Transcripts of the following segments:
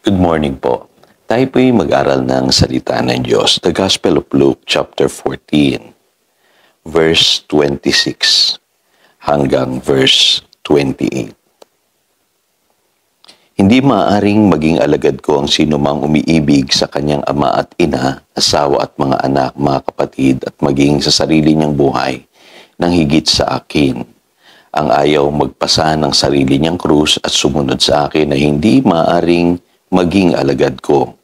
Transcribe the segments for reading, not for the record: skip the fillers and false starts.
Good morning po. Tayo po'y mag-aral ng salita ng Diyos. The Gospel of Luke, chapter 14, verse 26 hanggang verse 28. Hindi maaaring maging alagad ko ang sino mang umiibig sa kanyang ama at ina, asawa at mga anak, mga kapatid, at maging sa sarili niyang buhay nang higit sa akin. Ang ayaw magpasa ng sarili niyang krus at sumunod sa akin na hindi maaaring maging alagad ko.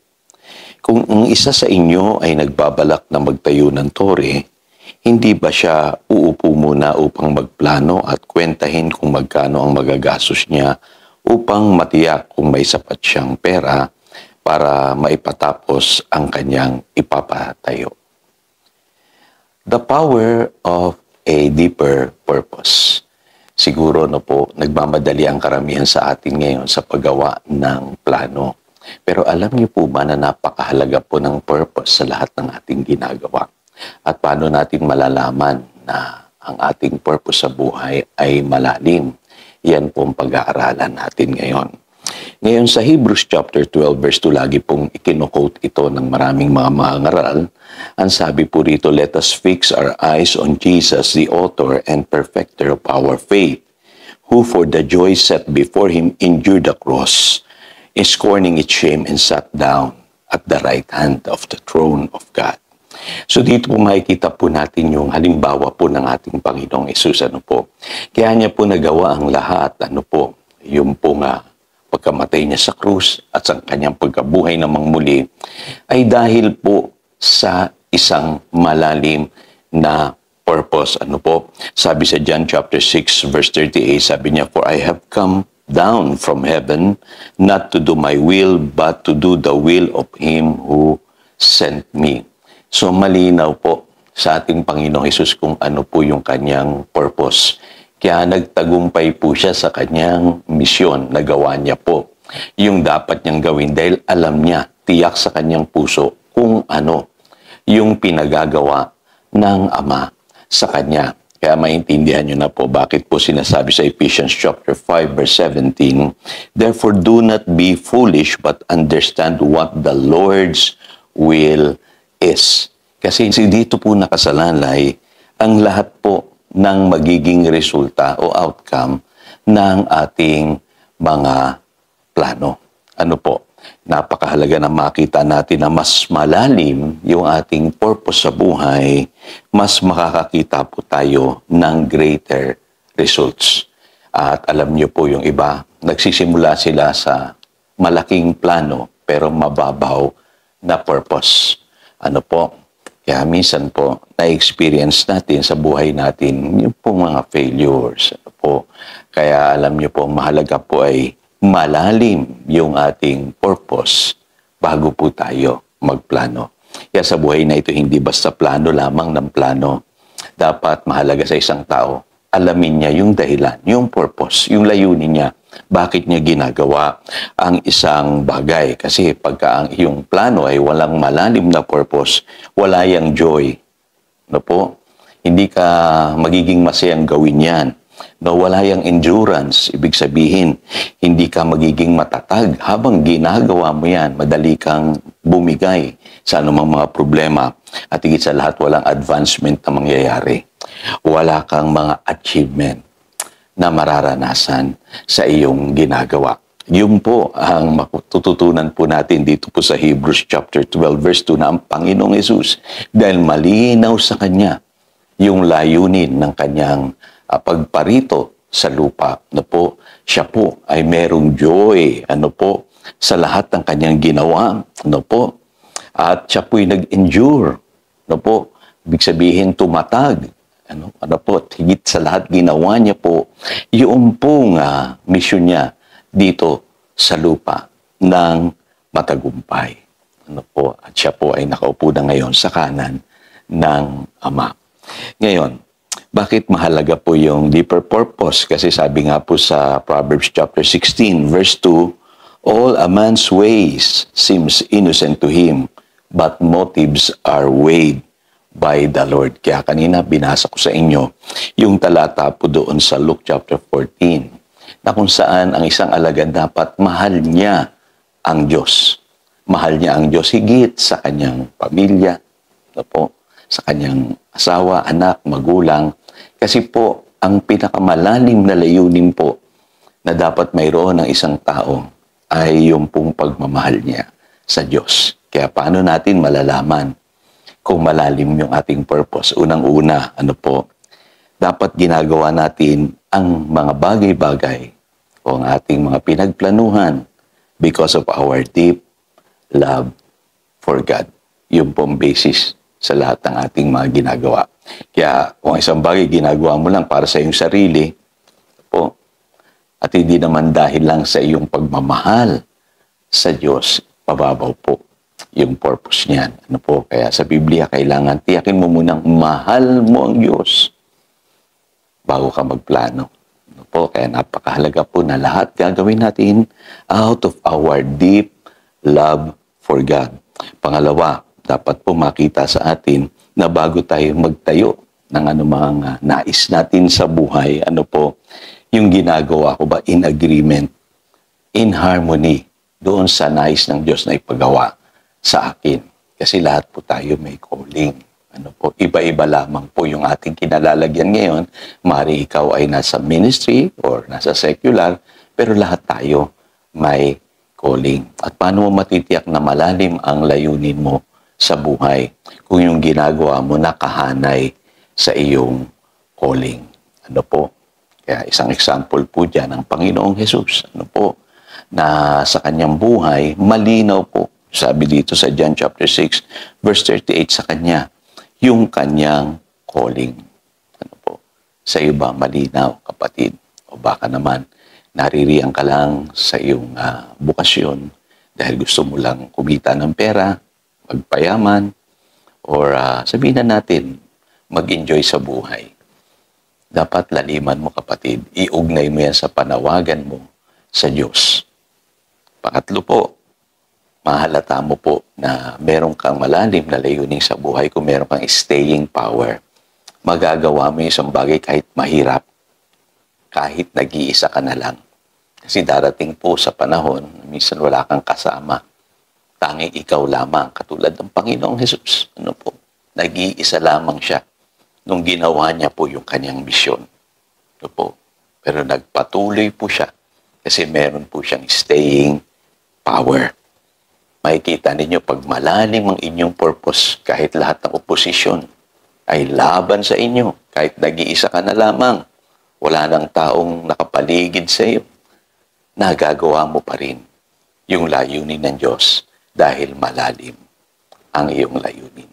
Kung ang isa sa inyo ay nagbabalak na magtayo ng tore, hindi ba siya uupo muna upang magplano at kwentahin kung magkano ang magagastos niya upang matiyak kung may sapat siyang pera para maipatapos ang kanyang ipapatayo? The power of a deeper purpose. Siguro nagmamadali ang karamihan sa atin ngayon sa paggawa ng plano. Pero alam niyo po ba na napakahalaga po ng purpose sa lahat ng ating ginagawa? At paano natin malalaman na ang ating purpose sa buhay ay malalim? Yan po ang pag-aaralan natin ngayon. Ngayon sa Hebrews chapter 12 verse 2, lagi pong ikinoquote ito ng maraming mga mangaral. Ang sabi po rito, let us fix our eyes on Jesus, the author and perfecter of our faith, who for the joy set before him endured the cross, scorning its shame and sat down at the right hand of the throne of God. So dito po makikita po natin yung halimbawa po ng ating Panginoong Hesus. Kaya niya po nagawa ang lahat. Yung po nga pagkamatay niya sa krus at sa kanyang pagkabuhay namang muli ay dahil po sa isang malalim na purpose. Sabi sa John chapter 6 verse 38, sabi niya, for I have come down from heaven, not to do my will, but to do the will of Him who sent me. So malinaw po sa ating Panginoong Hesus kung ano po yung kanyang purpose. Kaya nagtagumpay po siya sa kanyang misyon, nagawa niya po yung dapat niyang gawin dahil alam niya, tiyak sa kanyang puso kung ano yung pinagagawa ng Ama sa kanya. Kaya maintindihan nyo na po bakit po sinasabi sa Ephesians chapter 5 verse 17, therefore do not be foolish but understand what the Lord's will is. Kasi dito po nakasalalay ang lahat po ng magiging resulta o outcome ng ating mga plano. Napakahalaga na makita natin na mas malalim yung ating purpose sa buhay, mas makakakita po tayo ng greater results. At alam niyo po yung iba, nagsisimula sila sa malaking plano pero mababaw na purpose. Kaya minsan po, na-experience natin sa buhay natin yung po mga failures. Kaya alam niyo po, mahalaga po ay malalim yung ating purpose bago po tayo magplano. Kaya sa buhay na ito, hindi basta plano lamang ng plano. Dapat mahalaga sa isang tao, alamin niya yung dahilan, yung purpose, yung layunin niya. Bakit niya ginagawa ang isang bagay? Kasi pagka ang iyong plano ay walang malalim na purpose, wala yang joy. Hindi ka magiging masayang gawin yan. Wala yang endurance, ibig sabihin, hindi ka magiging matatag. Habang ginagawa mo yan, madali kang bumigay sa anumang mga problema. At higit sa lahat, walang advancement na mangyayari. Wala kang mga achievement na mararanasan sa iyong ginagawa. Yun po ang matututunan po natin dito po sa Hebrews chapter 12 verse 2 na ang Panginoong Hesus, dahil malinaw sa Kanya yung layunin ng Kanyang pagparito sa lupa, siya po ay merong joy, sa lahat ng kanyang ginawa, at siya po'y nag-endure, ibig sabihin tumatag, higit sa lahat ginawa niya po, yung pong misyon niya dito sa lupa ng matagumpay. At siya po ay nakaupo na ngayon sa kanan ng Ama. Ngayon, bakit mahalaga po yung deeper purpose? Kasi sabi nga po sa Proverbs chapter 16 verse 2, all a man's ways seems innocent to him, but motives are weighed by the Lord. Kaya kanina binasa ko sa inyo yung talata po doon sa Luke chapter 14, na kung saan ang isang alagad dapat mahal niya ang Diyos. Mahal niya ang Diyos higit sa kanyang pamilya, ano po, sa kanyang asawa, anak, magulang. Kasi po, ang pinakamalalim na layunin po na dapat mayroon ng isang tao ay yung pong pagmamahal niya sa Diyos. Kaya paano natin malalaman kung malalim yung ating purpose? Unang-una, ano po, dapat ginagawa natin ang mga bagay-bagay o ang ating mga pinagplanuhan because of our deep love for God. Yung pong basis sa lahat ng ating mga ginagawa. Kaya kung isang bagay ginagawa mo lang para sa iyong sarili, po, at hindi naman dahil lang sa iyong pagmamahal sa Diyos, mababaw po yung purpose niyan. Ano po? Kaya sa Biblia, kailangan tiyakin mo munang mahal mo ang Diyos bago ka magplano. Ano po? Kaya napakahalaga po na lahat gagawin natin out of our deep love for God. Pangalawa, dapat po makita sa atin na bago tayo magtayo ng anumang nais natin sa buhay, ano po, yung ginagawa ko ba in agreement, in harmony, doon sa nais ng Diyos na ipagawa sa akin. Kasi lahat po tayo may calling. Ano po, iba-iba lamang po yung ating kinalalagyan ngayon. Mari ikaw ay nasa ministry or nasa secular, pero lahat tayo may calling. At paano mo matitiyak na malalim ang layunin mo sa buhay kung yung ginagawa mo nakahanay sa iyong calling? Ano po? Kaya isang example po dyan ang Panginoong Jesus. Ano po? Na sa kanyang buhay, malinaw po. Sabi dito sa John chapter 6, verse 38 sa kanya, yung kanyang calling. Ano po? Sa iyo ba malinaw, kapatid? O baka naman, naririyan ka lang sa iyong bukasyon dahil gusto mo lang kumita ng pera, magpayaman, or sabihin na natin, mag-enjoy sa buhay. Dapat laliman mo, kapatid. Iugnay mo yan sa panawagan mo sa Diyos. Pangatlo po, mahalata mo po na meron kang malalim na layunin sa buhay kung meron kang staying power. Magagawa mo yung isang bagay kahit mahirap, kahit nag-iisa ka na lang. Kasi darating po sa panahon, minsan wala kang kasama. Tanging ikaw lamang, katulad ng Panginoong Jesus. Ano po? Nag-iisa lamang siya nung ginawa niya po yung kanyang misyon. Ano po? Pero nagpatuloy po siya kasi meron po siyang staying power. Makikita ninyo pag malalim ang inyong purpose, kahit lahat ng oposisyon ay laban sa inyo, kahit nag-iisa ka na lamang, wala nang taong nakapaligid sa iyo, nagagawa mo pa rin yung layunin ng Diyos dahil malalim ang iyong layunin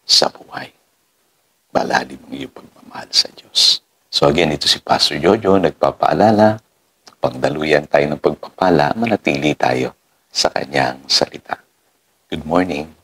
sa buhay. Malalim ang iyong pagmamahal sa Diyos. So again, ito si Pastor Jojo, nagpapaalala, pangdaluyan tayo ng pagpapala, manatili tayo sa kanyang salita. Good morning.